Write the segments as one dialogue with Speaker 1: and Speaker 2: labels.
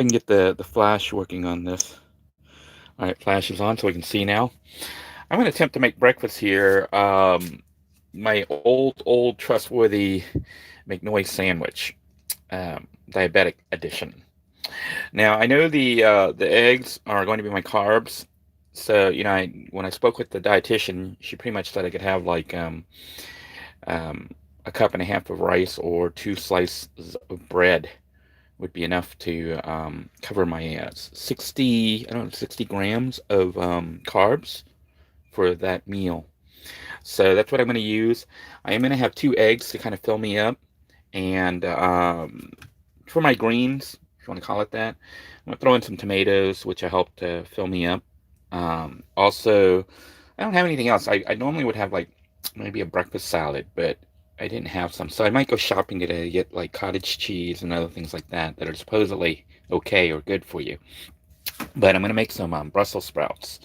Speaker 1: can get the flash working on this. All right, flash is on so we can see now. I'm going to attempt to make breakfast here. My old trustworthy McNoy sandwich, diabetic edition. Now I know the eggs are going to be my carbs, so when I spoke with the dietitian, she pretty much said I could have like a cup and a half of rice or two slices of bread would be enough to cover my 60 grams of carbs for that meal. So that's what I'm going to use. I am going to have two eggs to kind of fill me up. And for my greens, if you want to call it that, I'm going to throw in some tomatoes, which I help to fill me up. Also, I don't have anything else. I normally would have like maybe a breakfast salad, but I didn't have some. So I might go shopping today to get like cottage cheese and other things like that that are supposedly okay or good for you. But I'm going to make some Brussels sprouts.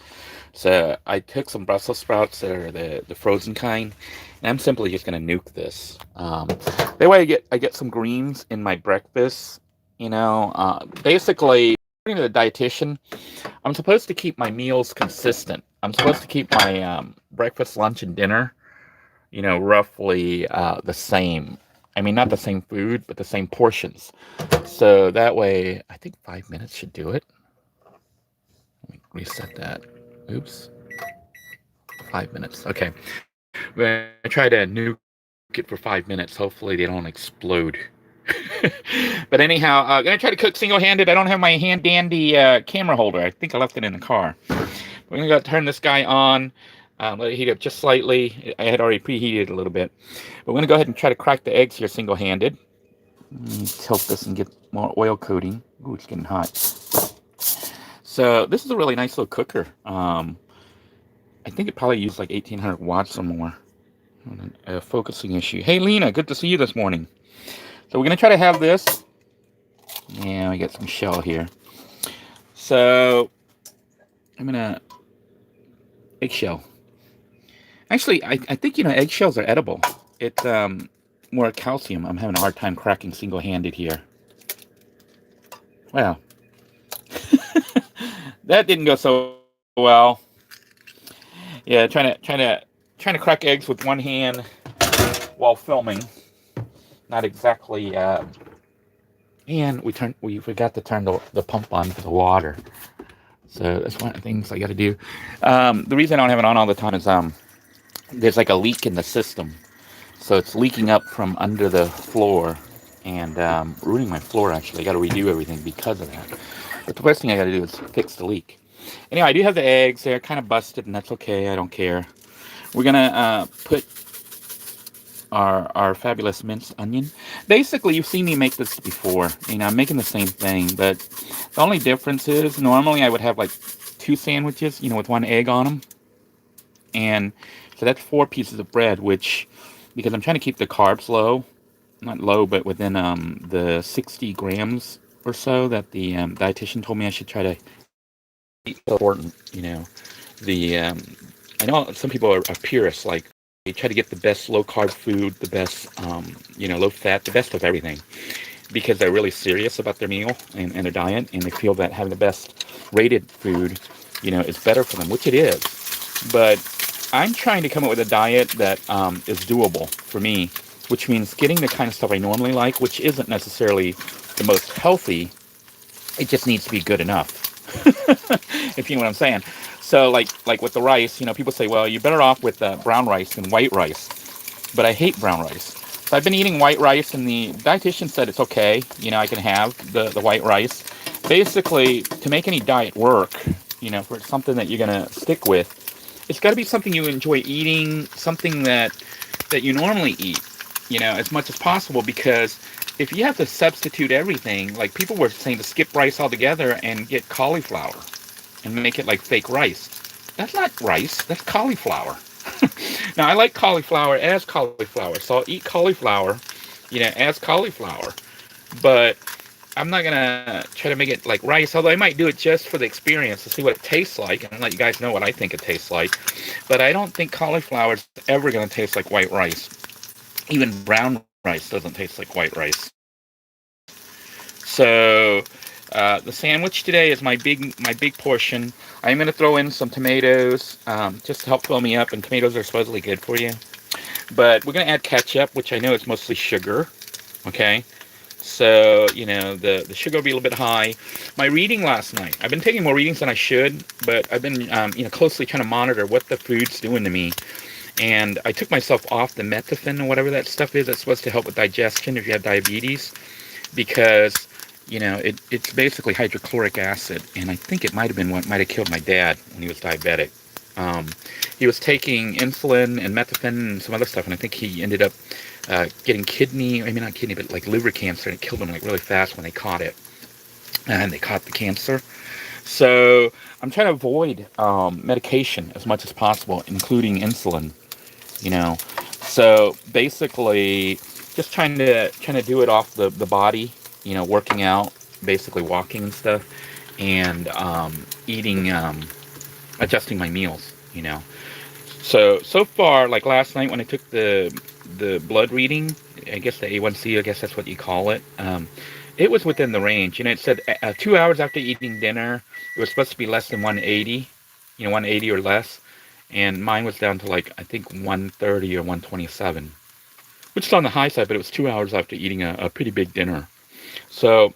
Speaker 1: So I took some Brussels sprouts that are the frozen kind, and I'm simply just going to nuke this. That way I get some greens in my breakfast. Basically, according to the dietitian, I'm supposed to keep my meals consistent. I'm supposed to keep my breakfast, lunch, and dinner, roughly the same. I mean, not the same food, but the same portions. So that way, I think 5 minutes should do it. Let me reset that. Oops. 5 minutes. Okay. We're going to try to nuke it for 5 minutes. Hopefully they don't explode. But anyhow, I'm going to try to cook single-handed. I don't have my hand-dandy camera holder. I think I left it in the car. We're going to go turn this guy on. Let it heat up just slightly. I had already preheated it a little bit. But we're going to go ahead and try to crack the eggs here single-handed. Let me tilt this and get more oil coating. Ooh, it's getting hot. So this is a really nice little cooker. I think it probably used like 1800 watts or more. A focusing issue. Hey, Lena, good to see you this morning. So we're going to try to have this. Yeah, we got some shell here. So I'm going to... Eggshell. Actually, I think, eggshells are edible. It's more calcium. I'm having a hard time cracking single-handed here. Wow. That didn't go so well. Yeah, trying to crack eggs with one hand while filming. Not exactly. And we forgot to turn the pump on for the water. So that's one of the things I got to do. The reason I don't have it on all the time is there's like a leak in the system, so it's leaking up from under the floor and ruining my floor. Actually, I got to redo everything because of that. But the first thing I got to do is fix the leak. Anyway, I do have the eggs. They're kind of busted, and that's okay. I don't care. We're gonna put our fabulous minced onion. Basically, you've seen me make this before. I'm making the same thing, but the only difference is normally I would have like two sandwiches, with one egg on them, and so that's 4 pieces of bread. Which, because I'm trying to keep the carbs low, not low, but within the 60 grams or so that the dietitian told me I should try to eat. So important, the I know some people are purists, like they try to get the best low carb food, the best low fat, the best of everything, because they're really serious about their meal and their diet, and they feel that having the best rated food is better for them, which it is. But I'm trying to come up with a diet that is doable for me, which means getting the kind of stuff I normally like, which isn't necessarily the most healthy. It just needs to be good enough. If you know what I'm saying. So like with the rice, people say, well, you're better off with brown rice than white rice. But I hate brown rice. So I've been eating white rice, and the dietitian said it's okay. I can have the white rice. Basically, to make any diet work, for something that you're going to stick with, it's got to be something you enjoy eating, something that you normally eat, as much as possible. Because if you have to substitute everything, like people were saying to skip rice altogether and get cauliflower and make it like fake rice. That's not rice, that's cauliflower. Now, I like cauliflower as cauliflower, so I'll eat cauliflower, as cauliflower. But I'm not going to try to make it like rice, although I might do it just for the experience to see what it tastes like and let you guys know what I think it tastes like. But I don't think cauliflower is ever going to taste like white rice. Even brown rice doesn't taste like white rice. So The sandwich today is my big portion. I'm going to throw in some tomatoes just to help fill me up, and tomatoes are supposedly good for you. But we're going to add ketchup, which I know is mostly sugar. Okay, so the sugar will be a little bit high. My reading last night, I've been taking more readings than I should, but I've been closely trying to monitor what the food's doing to me. And I took myself off the metformin or whatever that stuff is that's supposed to help with digestion if you have diabetes, because it's basically hydrochloric acid, and I think it might have been what might have killed my dad when he was diabetic. He was taking insulin and metformin and some other stuff, and I think he ended up getting not kidney, but like liver cancer, and it killed him like really fast when they caught it, and they caught the cancer. So I'm trying to avoid medication as much as possible, including insulin. So basically, just trying to do it off the body. Working out, basically walking and stuff, and eating, adjusting my meals. So far, like last night when I took the blood reading, I guess the A1C, I guess that's what you call it. It was within the range. It said 2 hours after eating dinner, it was supposed to be less than 180, 180 or less, and mine was down to like I think 130 or 127, which is on the high side, but it was 2 hours after eating a pretty big dinner. So I'm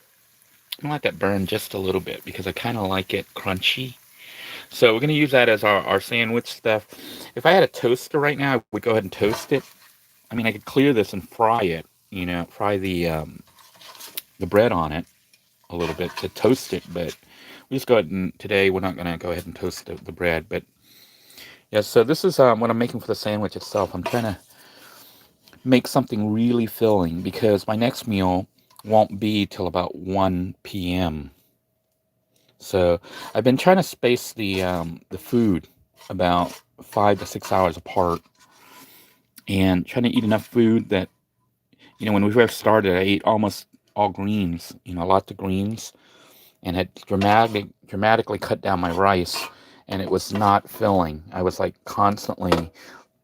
Speaker 1: gonna let that burn just a little bit because I kind of like it crunchy. So we're gonna use that as our sandwich stuff. If I had a toaster right now, I would go ahead and toast it. I mean, I could clear this and fry it. Fry the bread on it a little bit to toast it. But we just go ahead and today we're not gonna go ahead and toast the bread. But yeah, so this is what I'm making for the sandwich itself. I'm trying to make something really filling because my next meal won't be till about 1 p.m. So I've been trying to space the food about 5 to 6 hours apart, and trying to eat enough food that when we first started, I ate almost all greens, lots of greens, and had dramatically cut down my rice, and it was not filling. I was like constantly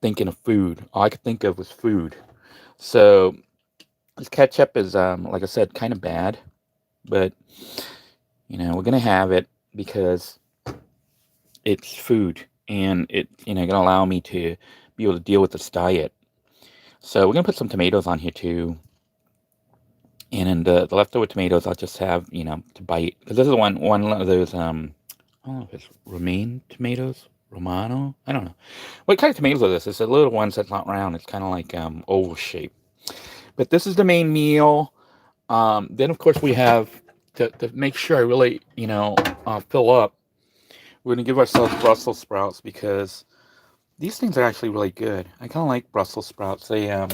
Speaker 1: thinking of food. All I could think of was food. So this ketchup is, like I said, kind of bad, but we're gonna have it because it's food, and it's gonna allow me to be able to deal with this diet. So we're gonna put some tomatoes on here too, and then the leftover tomatoes I'll just have to bite, because this is one of those I don't know if it's romaine tomatoes, romano, I don't know what kind of tomatoes are this. It's the little ones that's not round. It's kind of like oval shape. But this is the main meal. Then, of course, we have to make sure I really, fill up. We're going to give ourselves Brussels sprouts because these things are actually really good. I kind of like Brussels sprouts. They're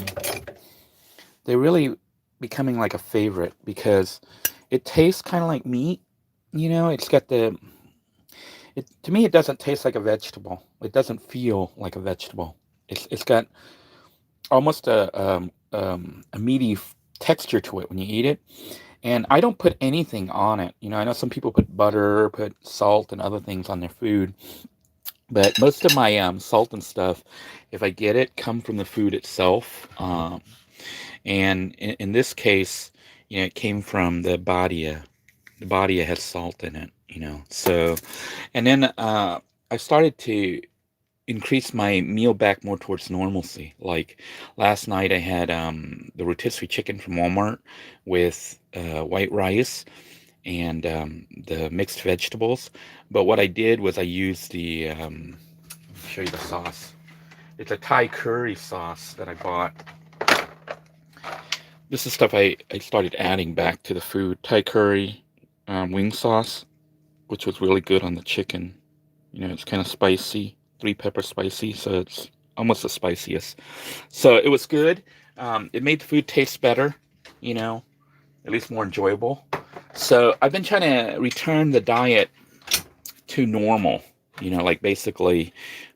Speaker 1: really becoming like a favorite because it tastes kind of like meat. It's got to me, it doesn't taste like a vegetable. It doesn't feel like a vegetable. It's got almost a meaty texture to it when you eat it. And I don't put anything on it. I know some people put butter, put salt and other things on their food, but most of my salt and stuff, if I get it, come from the food itself. And in this case, it came from the badia. The badia has salt in it. So, and then I started to increase my meal back more towards normalcy. Like last night I had the rotisserie chicken from Walmart with white rice and the mixed vegetables. But what I did was I used the let me show you the sauce. It's a Thai curry sauce that I bought. This is stuff I started adding back to the food. Thai curry wing sauce, which was really good on the chicken. It's kind of spicy, 3-pepper spicy, so it's almost the spiciest. So it was good. It made the food taste better, at least more enjoyable. So I've been trying to return the diet to normal, like basically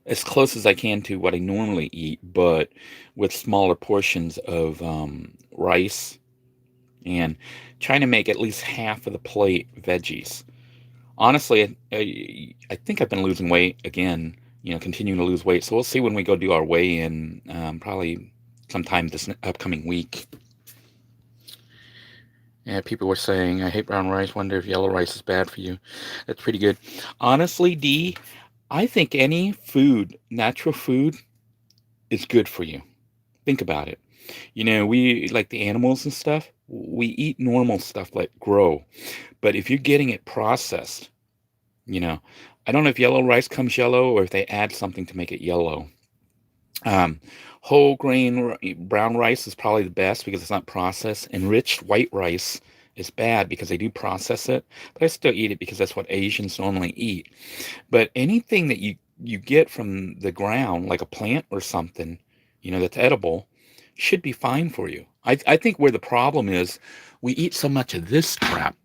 Speaker 1: as close as I can to what I normally eat, but with smaller portions of rice, and trying to make at least half of the plate veggies. Honestly, I think I've been losing weight again, continuing to lose weight. So we'll see when we go do our weigh-in, probably sometime this upcoming week. Yeah, people were saying, I hate brown rice, wonder if yellow rice is bad for you. That's pretty good. Honestly, D, I think any food, natural food, is good for you. Think about it. We like the animals and stuff, we eat normal stuff like grow. But if you're getting it processed, you know, I don't know if yellow rice comes yellow or if they add something to make it yellow. Um, whole grain brown rice is probably the best because it's not processed. Enriched white rice is bad because they do process it, but I still eat it because that's what Asians normally eat. But anything that you get from the ground, like a plant or something, that's edible, should be fine for you. I think where the problem is, we eat so much of this crap,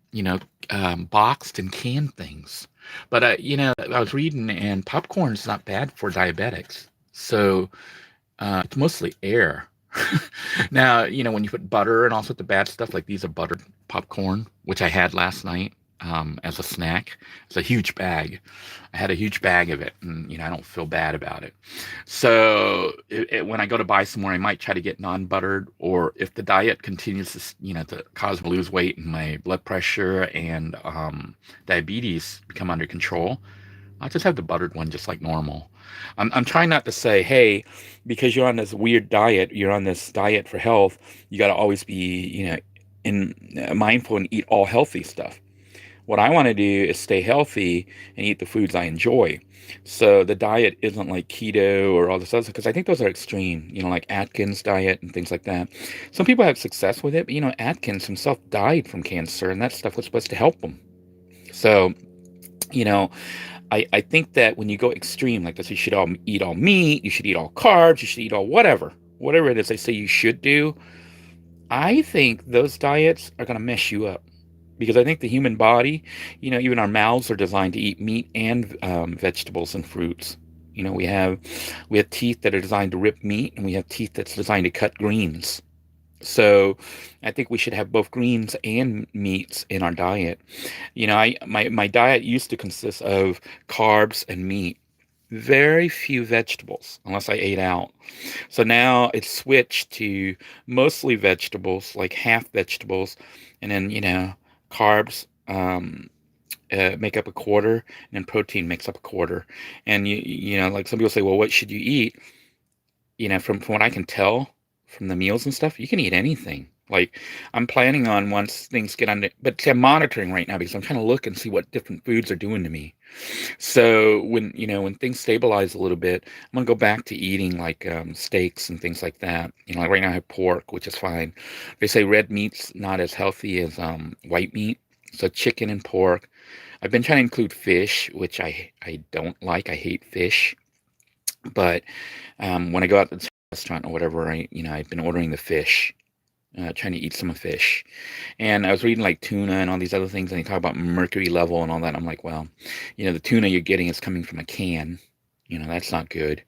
Speaker 1: boxed and canned things. But I was reading, and popcorn is not bad for diabetics. So it's mostly air. Now, when you put butter and all sorts of bad stuff, like these are buttered popcorn, which I had last night as a snack. It's a huge bag. I had a huge bag of it, and I don't feel bad about it. So when I go to buy some more, I might try to get non-buttered, or if the diet continues to cause me to lose weight and my blood pressure and diabetes become under control, I'll just have the buttered one just like normal. I'm trying not to say, hey, because you're on this weird diet, you're on this diet for health, you got to always be, mindful and eat all healthy stuff. What I want to do is stay healthy and eat the foods I enjoy. So the diet isn't like keto or all this other stuff, because I think those are extreme, like Atkins diet and things like that. Some people have success with it, but Atkins himself died from cancer, and that stuff was supposed to help him. So, you know, I think that when you go extreme like this, you should eat all meat, you should eat all carbs, you should eat all whatever it is they say you should do. I think those diets are going to mess you up, because I think the human body, even our mouths are designed to eat meat and vegetables and fruits. We have teeth that are designed to rip meat, and we have teeth that's designed to cut greens. So I think we should have both greens and meats in our diet. My diet used to consist of carbs and meat, very few vegetables, unless I ate out. So now it's switched to mostly vegetables, like half vegetables, and then carbs make up a quarter, and then protein makes up a quarter. And like some people say, well, what should you eat? From what I can tell from the meals and stuff, you can eat anything. Like, I'm planning on, once things get under, but see, I'm monitoring right now because I'm trying to look and see what different foods are doing to me. So when things stabilize a little bit, I'm gonna go back to eating like steaks and things like that. Like right now I have pork, which is fine. They say red meat's not as healthy as white meat. So chicken and pork. I've been trying to include fish, which I don't like. I hate fish. But when I go out to the restaurant or whatever, I've been ordering the fish, trying to eat some of fish. And I was reading like tuna and all these other things, and they talk about mercury level and all that. I'm like, well, the tuna you're getting is coming from a can. That's not good.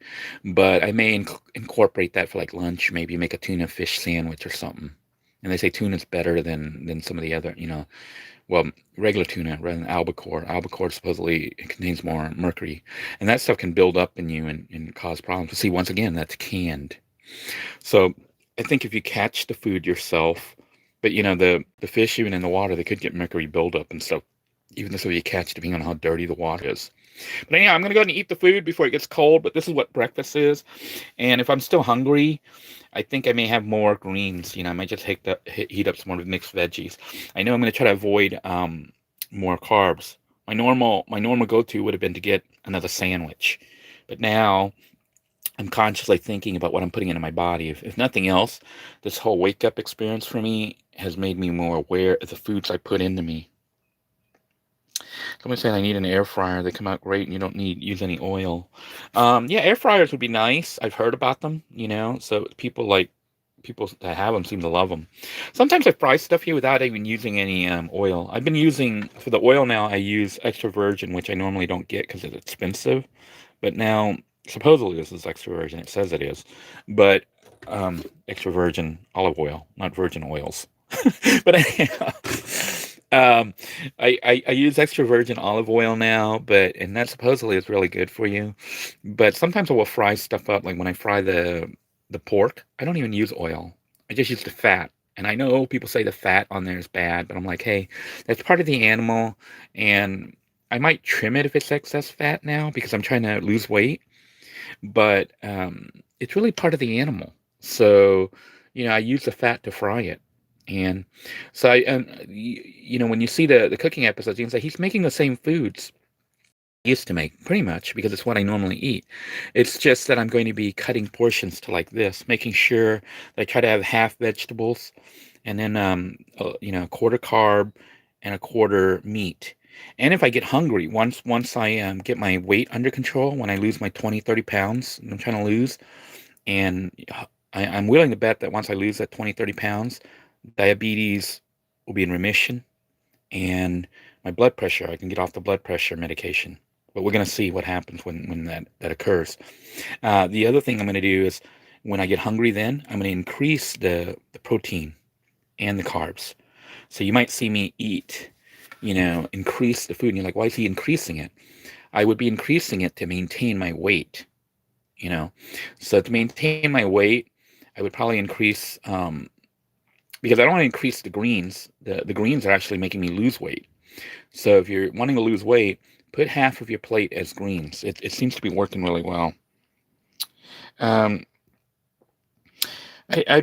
Speaker 1: But I may incorporate that for like lunch, maybe make a tuna fish sandwich or something. And they say tuna's better than some of the other, well, regular tuna rather than albacore. Albacore supposedly contains more mercury, and that stuff can build up in you and cause problems. But see, once again, that's canned. So I think if you catch the food yourself, but the fish even in the water, they could get mercury buildup and stuff, even though you catch, depending on how dirty the water is. But anyhow, I'm gonna go ahead and eat the food before it gets cold. But this is what breakfast is, and if I'm still hungry, I think I may have more greens. I might just heat up some more mixed veggies. I know I'm gonna try to avoid more carbs. My normal go-to would have been to get another sandwich, but now I'm consciously thinking about what I'm putting into my body. If nothing else, this whole wake up experience for me has made me more aware of the foods I put into me. Somebody saying I need an air fryer. They come out great, and you don't use any oil. Yeah, air fryers would be nice. I've heard about them. So people that have them seem to love them. Sometimes I fry stuff here without even using any oil. I've been using, for the oil now, I use extra virgin, which I normally don't get because it's expensive. But now, supposedly this is extra virgin. It says it is. But extra virgin olive oil, not virgin oils. But anyhow, I use extra virgin olive oil now, and that supposedly is really good for you. But sometimes I will fry stuff up, like when I fry the pork, I don't even use oil. I just use the fat. And I know people say the fat on there is bad, but I'm like, hey, that's part of the animal, and I might trim it if it's excess fat now because I'm trying to lose weight, but it's really part of the animal. So, I use the fat to fry it. And so when you see the cooking episodes, you can say he's making the same foods I used to make, pretty much, because it's what I normally eat. It's just that I'm going to be cutting portions to like this, making sure that I try to have half vegetables and then a quarter carb and a quarter meat. And if I get hungry, once I get my weight under control, when I lose my 20-30 pounds I'm trying to lose, and I'm willing to bet that once I lose that 20-30 pounds, diabetes will be in remission, and my blood pressure, I can get off the blood pressure medication. But we're going to see what happens when that occurs. The other thing I'm going to do is when I get hungry, then I'm going to increase the protein and the carbs. So you might see me eat, increase the food. And you're like, why is he increasing it? I would be increasing it to maintain my weight, So to maintain my weight, I would probably increase, because I don't want to increase the greens. The greens are actually making me lose weight. So if you're wanting to lose weight, put half of your plate as greens. It seems to be working really well. I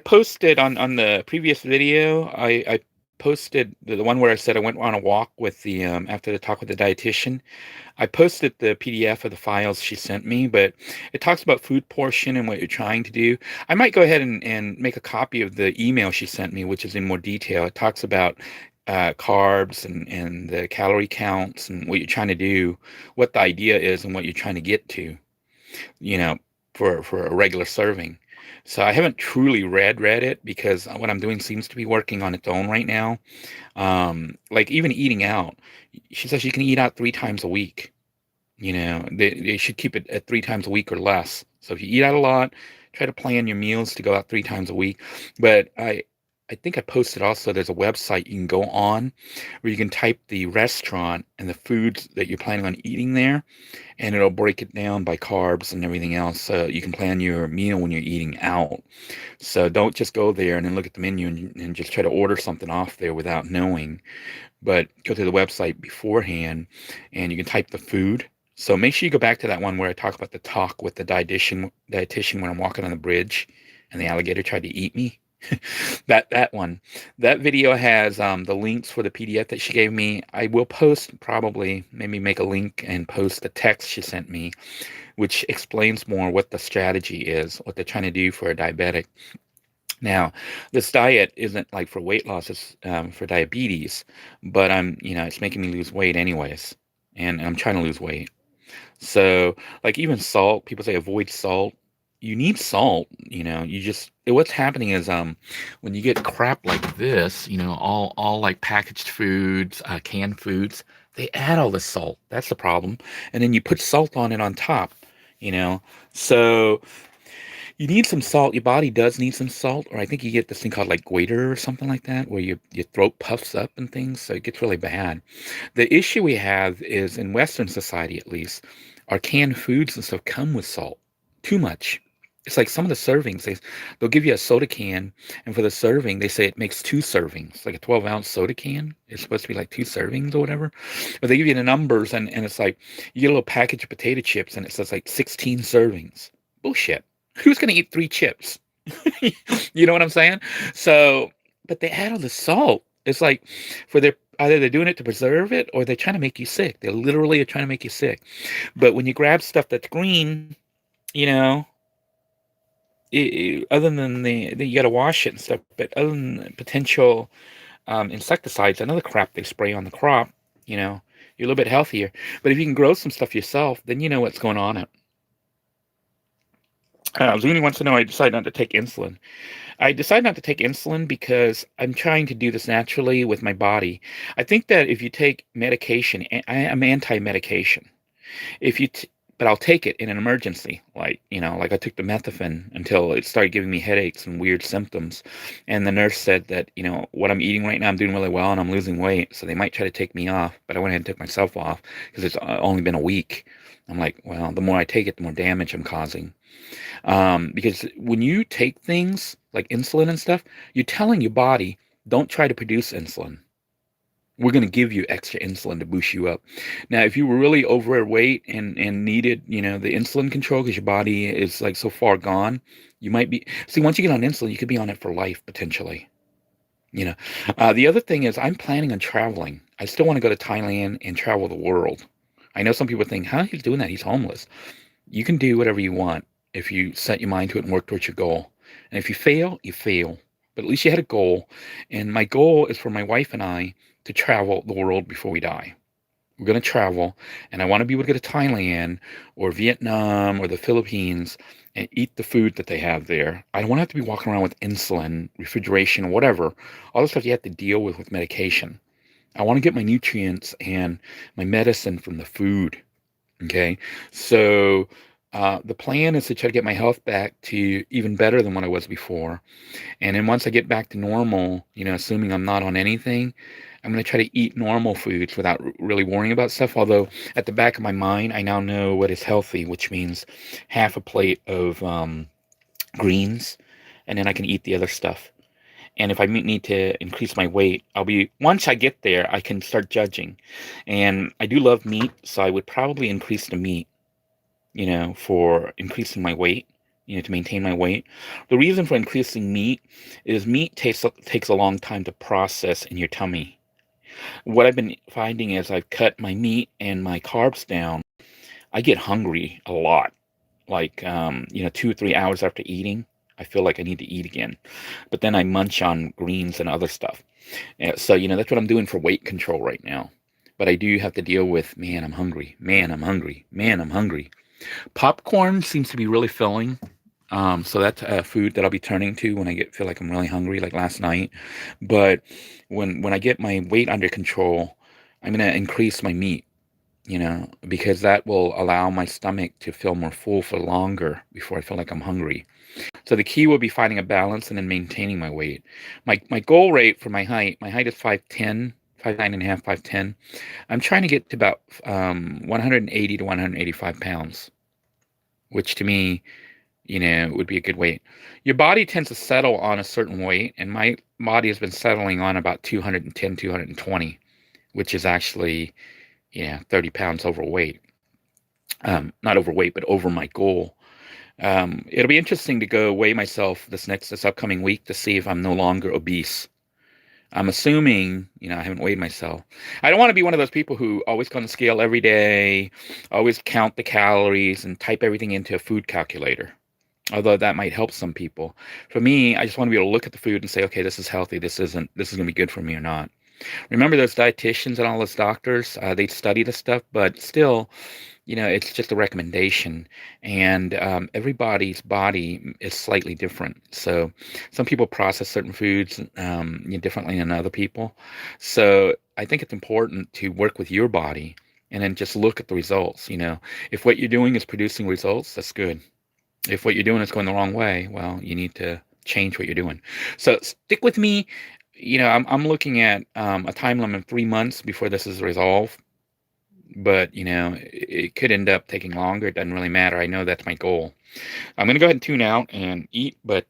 Speaker 1: posted on the previous video, I posted the one where I said I went on a walk with the after the talk with the dietitian. I posted the PDF of the files she sent me, but it talks about food portion and what you're trying to do. I might go ahead and make a copy of the email she sent me, which is in more detail. It talks about carbs and the calorie counts and what you're trying to do, what the idea is, and what you're trying to get to, for a regular serving. So I haven't truly read it because what I'm doing seems to be working on its own right now. Like even eating out, she says you can eat out 3 times a week. They should keep it at 3 times a week or less. So if you eat out a lot, try to plan your meals to go out 3 times a week. But I think I posted also, there's a website you can go on where you can type the restaurant and the foods that you're planning on eating there, and it'll break it down by carbs and everything else, so you can plan your meal when you're eating out. So don't just go there and then look at the menu and just try to order something off there without knowing, but go to the website beforehand and you can type the food. So make sure you go back to that one where I talk about the talk with the dietitian when I'm walking on the bridge and the alligator tried to eat me. That one. That video has the links for the PDF that she gave me. I will post, probably maybe make a link and post the text she sent me, which explains more what the strategy is, what they're trying to do for a diabetic. Now, this diet isn't like for weight loss, it's for diabetes, but it's making me lose weight anyways, and I'm trying to lose weight. So, like even salt, people say avoid salt. You need salt, what's happening is when you get crap like this, all like packaged foods, canned foods, they add all the salt. That's the problem. And then you put salt on it on top, So you need some salt. Your body does need some salt, or I think you get this thing called like goiter or something like that, where your throat puffs up and things, so it gets really bad. The issue we have is in Western society, at least, our canned foods and stuff come with salt. Too much. It's like some of the servings, they'll give you a soda can, and for the serving, they say it makes 2 servings. Like a 12-ounce soda can, it's supposed to be like 2 servings or whatever. But they give you the numbers, and it's like, you get a little package of potato chips, and it says like 16 servings. Bullshit. Who's going to eat 3 chips? You know what I'm saying? So, but they add all the salt. It's like, either they're doing it to preserve it, or they're trying to make you sick. They literally are trying to make you sick. But when you grab stuff that's green, other than you got to wash it and stuff, but other than potential insecticides and other crap they spray on the crop, you're a little bit healthier. But if you can grow some stuff yourself, then you know what's going on. Zuni wants to know, I decided not to take insulin. I decided not to take insulin because I'm trying to do this naturally with my body. I think that if you take medication, I'm anti-medication. If you but I'll take it in an emergency. Like I took the methadone until it started giving me headaches and weird symptoms. And the nurse said that, what I'm eating right now, I'm doing really well and I'm losing weight. So they might try to take me off, but I went ahead and took myself off because it's only been a week. I'm like, well, the more I take it, the more damage I'm causing. Because when you take things like insulin and stuff, you're telling your body, don't try to produce insulin. We're going to give you extra insulin to boost you up. Now, if you were really overweight and needed, the insulin control because your body is like so far gone, you might be. See, once you get on insulin, you could be on it for life potentially. The other thing is I'm planning on traveling. I still want to go to Thailand and travel the world. I know some people think, how he's doing that? He's homeless. You can do whatever you want if you set your mind to it and work towards your goal. And if you fail, you fail. But at least you had a goal. And my goal is for my wife and I to travel the world before we die. We're going to travel, and I want to be able to go to Thailand or Vietnam or the Philippines and eat the food that they have there. I don't want to have to be walking around with insulin, refrigeration, whatever, all the stuff you have to deal with medication. I want to get my nutrients and my medicine from the food. Okay, so the plan is to try to get my health back to even better than what I was before. And then once I get back to normal, assuming I'm not on anything, I'm going to try to eat normal foods without really worrying about stuff. Although at the back of my mind, I now know what is healthy, which means half a plate of greens, and then I can eat the other stuff. And if I need to increase my weight, once I get there, I can start judging. And I do love meat, so I would probably increase the meat, for increasing my weight, to maintain my weight. The reason for increasing meat is meat takes a long time to process in your tummy. What I've been finding as I've cut my meat and my carbs down, I get hungry a lot. Like, 2 or 3 hours after eating, I feel like I need to eat again. But then I munch on greens and other stuff. So, that's what I'm doing for weight control right now. But I do have to deal with, man, I'm hungry. Man, I'm hungry. Man, I'm hungry. Popcorn seems to be really filling. So that's a food that I'll be turning to when I feel like I'm really hungry, like last night. But when I get my weight under control, I'm going to increase my meat, because that will allow my stomach to feel more full for longer before I feel like I'm hungry. So the key will be finding a balance and then maintaining my weight. My goal rate for my height is 5'10", 5'9.5", 5'10". I'm trying to get to about 180 to 185 pounds, which to me, would be a good weight. Your body tends to settle on a certain weight, and my body has been settling on about 210, 220, which is actually, 30 pounds overweight. Not overweight, but over my goal. It'll be interesting to go weigh myself this upcoming week to see if I'm no longer obese. I'm assuming, I haven't weighed myself. I don't want to be one of those people who always go on the scale every day, always count the calories and type everything into a food calculator. Although that might help some people. For me, I just want to be able to look at the food and say, okay, this is healthy. This is going to be good for me or not. Remember those dietitians and all those doctors? They study the stuff, but still, it's just a recommendation. And everybody's body is slightly different. So some people process certain foods differently than other people. So I think it's important to work with your body and then just look at the results. If what you're doing is producing results, that's good. If what you're doing is going the wrong way, well, you need to change what you're doing. So stick with me. I'm looking at a time limit of 3 months before this is resolved. But, it could end up taking longer. It doesn't really matter. I know that's my goal. I'm going to go ahead and tune out and eat. But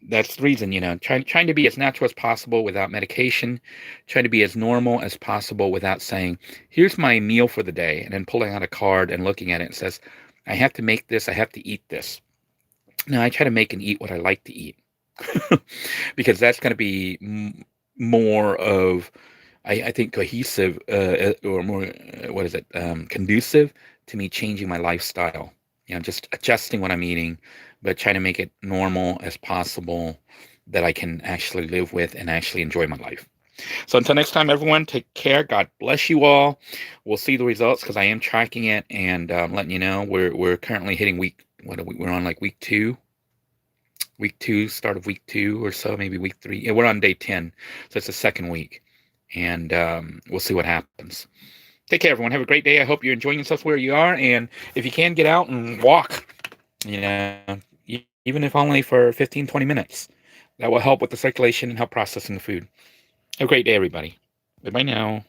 Speaker 1: that's the reason, trying to be as natural as possible without medication. Trying to be as normal as possible without saying, here's my meal for the day. And then pulling out a card and looking at it and says, I have to make this. I have to eat this. No, I try to make and eat what I like to eat. Because that's going to be more of, I think, cohesive or more, conducive to me changing my lifestyle. Just adjusting what I'm eating, but trying to make it normal as possible that I can actually live with and actually enjoy my life. So until next time, everyone, take care. God bless you all. We'll see the results because I am tracking it and letting you know. We're currently hitting we're on like week 2. Start of week 2 or so, maybe week 3. Yeah, we're on day 10, so it's the second week, and we'll see what happens. Take care, everyone. Have a great day. I hope you're enjoying yourself where you are. And if you can, get out and walk, even if only for 15, 20 minutes. That will help with the circulation and help processing the food. Have a great day, everybody. Bye-bye now.